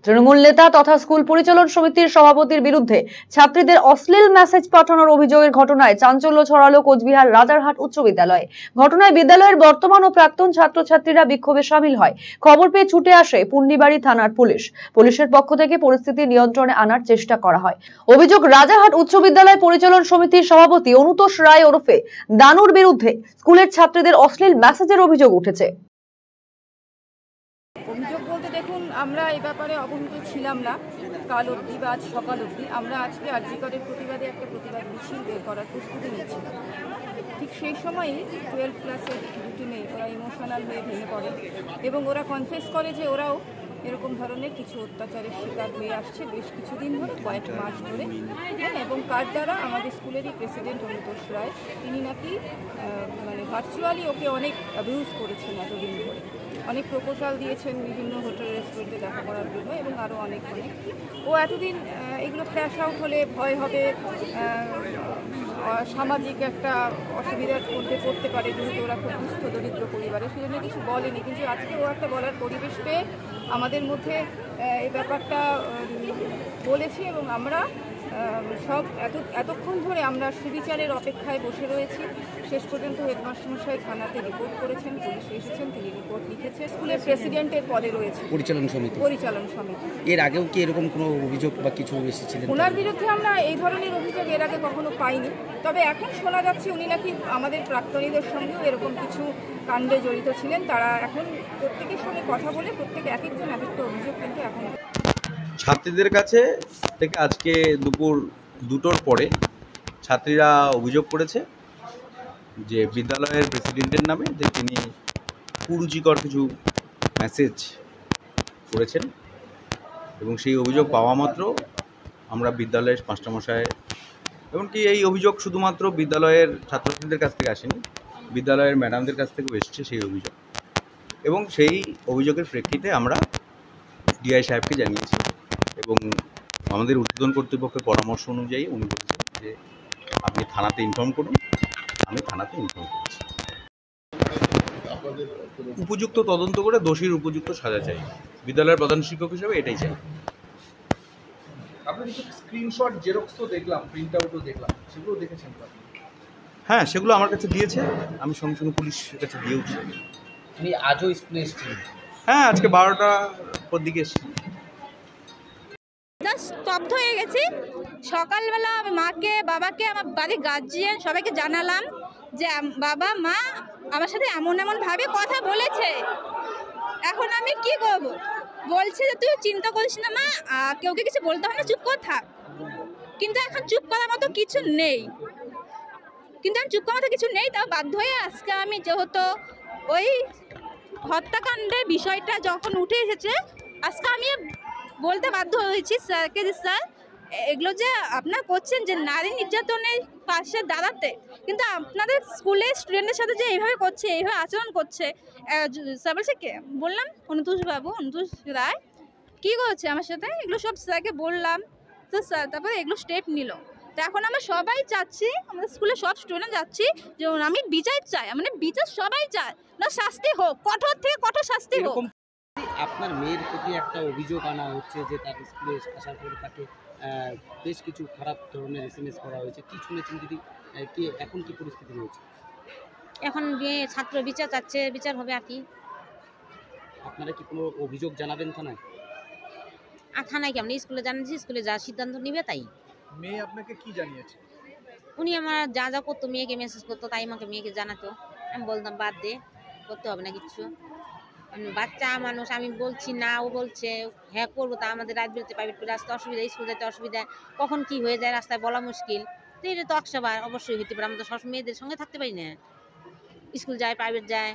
তৃণমূল নেতা তথা স্কুল পরিচালন সমিতির সভাপতির বিরুদ্ধে ছাত্রীদের অশ্লীল মেসেজ পাঠানোর অভিযোগের ঘটনায় চাঞ্চল্য ছড়ালো কোচবিহার রাজারহাট উচ্চ বিদ্যালয়ে। ঘটনায় বিদ্যালয়ের বর্তমান ও প্রাক্তন ছাত্রছাত্রীরা বিক্ষোভে সামিল হয়। খবর পেয়ে ছুটে আসে পুন্ডিবাড়ি থানার পুলিশ। পুলিশের পক্ষ থেকে পরিস্থিতি নিয়ন্ত্রণে আনার চেষ্টা করা হয়। অভিযোগ, রাজারহাট উচ্চ বিদ্যালয় পরিচালন সমিতির সভাপতি অনুতোষ রায় ওরফে দানুর বিরুদ্ধে স্কুলের ছাত্রীদের অশ্লীল মেসেজের অভিযোগ উঠেছে। অভিযোগ বলতে দেখুন, আমরা এই ব্যাপারে অবহিত ছিলাম না কাল অবধি বা আজ সকাল অবধি। আমরা আজকে আরজি করের প্রতিবাদে একটা প্রতিবাদ মিছিল বের করার প্রস্তুতি নিচ্ছিলাম। ঠিক সেই সময়ই 12 ক্লাসের দুটি মেয়ে ওরা ইমোশনাল হয়ে ভেঙে পড়ে এবং ওরা কনফেস করে যে ওরাও এরকম ধরনের কিছু অত্যাচারের শিকার হয়ে আসছে বেশ কিছুদিন ধরে, কয়েক মাস ধরে। এবং কার দ্বারা আমাদের স্কুলেরই প্রেসিডেন্ট অনুতোষ রায়, তিনি নাকি ভার্চুয়ালি ওকে অনেক অ্যাবিউজ করেছেন এতদিন ধরে। অনেক প্রপোজাল দিয়েছেন বিভিন্ন হোটেল রেস্টুরেন্টে দেখা করার জন্য এবং আরও অনেক। ও এতদিন এগুলো ফ্ল্যাশ আউট হলে ভয় হবে, সামাজিক একটা অসুবিধার মধ্যে পড়তে পারে, যেহেতু ওরা খুব দুস্থ দরিদ্র পরিবারে, সেজন্য কিছু বলেনি। কিন্তু আজকে ও একটা বলার পরিবেশ পেয়ে আমাদের মধ্যে এই ব্যাপারটা বলেছি এবং আমরা সব এতক্ষণ ধরে আমরা সুবিচারের অপেক্ষায় বসে রয়েছি। শেষ পর্যন্ত হেডমাস্টারমশাই থানাতে রিপোর্ট করেছেন, পুলিশ এসেছেন, তিনি রিপোর্ট লিখেছে। স্কুলের প্রেসিডেন্টের পদে রয়েছে পরিচালন সমিতি। এর আগেও কি এরকম কোনো অভিযোগ বা কিছু এসেছিলেন? ওনার বিরুদ্ধে আমরা এই ধরনের অভিযোগ এর আগে কখনো পাইনি, তবে এখন শোনা যাচ্ছে উনি নাকি আমাদের প্রাক্তনীদের সঙ্গেও এরকম কিছু কাণ্ডে জড়িত ছিলেন। তারা এখন প্রত্যেকের সঙ্গে কথা বলে প্রত্যেকে এক একজন এক একটা অভিযোগ কিন্তু এখন ছাত্রীদের কাছে থেকে আজকে দুপুর 2টোর পরে ছাত্রীরা অভিযোগ করেছে যে বিদ্যালয়ের প্রেসিডেন্টের নামে যে তিনি কুরুচিকর কিছু মেসেজ করেছেন এবং সেই অভিযোগ পাওয়া মাত্র আমরা বিদ্যালয়ের মাস্টারমশাই, এমনকি এই অভিযোগ শুধুমাত্র বিদ্যালয়ের ছাত্রছাত্রীদের কাছ থেকে আসেনি, বিদ্যালয়ের ম্যাডামদের কাছ থেকেও এসেছে সেই অভিযোগ। এবং সেই অভিযোগের প্রেক্ষিতে আমরা ডিআই সাহেবকে জানিয়েছি এবং আমাদের ঊর্ধ্বতন কর্তৃপক্ষের পরামর্শ অনুযায়ী উনি বলেছেন যে আপনি থানাতে ইনফর্ম করুন। আমি থানাতে ইনফর্ম করেছি। উপযুক্ত তদন্ত করে দোষীর উপযুক্ত সাজা চাই। বিদ্যালয়ের প্রধান শিক্ষক হিসেবে এটাই চাই। আপনার কিছু স্ক্রিনশট জেরক্স তো দেখলাম, প্রিন্ট আউটও দেখলাম, সেগুলো দেখেছেন তো আপনি? হ্যাঁ, সেগুলো আমার কাছে দিয়েছে, আমি সঙ্গে সঙ্গে পুলিশের কাছে দিয়েওছি। আপনি আজও স্কুলে এসেছিলেন? হ্যাঁ, আজকে 12টার পর দিকে এসেছি। স্তব্ধ হয়ে গেছি। সকালবেলা আমি মাকে, বাবাকে, আমার বাড়ির গার্জিয়ান সবাইকে জানালাম যে বাবা মা আমার সাথে এমন ভাবে কথা বলেছে, এখন আমি কি করব? বলছে যে তুই চিন্তা করিস না মা, কেউকে কিছু বলতে হয় না, চুপ করে থাক। কিন্তু এখন চুপ করার মতো কিছু নেই, তাও বাধ্য হয়ে আজকে আমি, যেহেতু ওই হত্যাকাণ্ডের বিষয়টা যখন উঠে এসেছে, আজকে আমি বলতে বাধ্য হয়েছি স্যারকে, যে স্যার এগুলো যে আপনারা করছেন যে নারী নির্যাতনের পাশে দাঁড়াতে, কিন্তু আপনাদের স্কুলের স্টুডেন্টের সাথে যে এইভাবে করছে, এইভাবে আচরণ করছে। স্যার বলছে কে? বললাম অনুতোষ রায় কী করেছে আমার সাথে, এগুলো সব স্যারকে বললাম। তো স্যার তারপরে এগুলো স্টেপ নিল। তো এখন আমরা সবাই চাচ্ছি, আমাদের স্কুলে সব স্টুডেন্ট যাচ্ছি যে আমি বিচার চাই, বিচার সবাই চায় না, শাস্তি হোক, কঠোর থেকে কঠোর শাস্তি হোক। আপনার মেয়ের প্রতি একটা অভিযোগ আনা হচ্ছে যে তার স্কুলে আসার পরে তাকে বেশ কিছু খারাপ ধরনের SMS করা হয়েছে, কি শুনেছেন যদি? কি এখন কি পরিস্থিতি রয়েছে? এখন ছাত্র বিচার চাচ্ছে, বিচার হবে আর কি। আপনারা কি কোনো অভিযোগ জানাবেন থানায়? আর থানায় কেমন, স্কুলে জানাচ্ছি, স্কুলে যা সিদ্ধান্ত নিবে তাই। মেয়ে আপনাকে কি জানিয়েছে? উনি আমার যা যা করতো, মেয়েকে মেসেজ করতো, তাই আমাকে মেয়েকে জানাতো। আমি বলতাম বাদ দে, করতে হবে না কিচ্ছু, বাচ্চা মানুষ। আমি বলছি না, ও বলছে হ্যাঁ করবো। তা আমাদের রাত বেরোতে প্রাইভেট করে আসতে অসুবিধা, স্কুল যেতে অসুবিধা, কখন কি হয়ে যায় রাস্তায় বলা মুশকিল। তো এটা তো একশোবার অবশ্যই হতে পারে, আমরা তো সবসময় মেয়েদের সঙ্গে থাকতে পারি না, স্কুল যায়, প্রাইভেট যায়।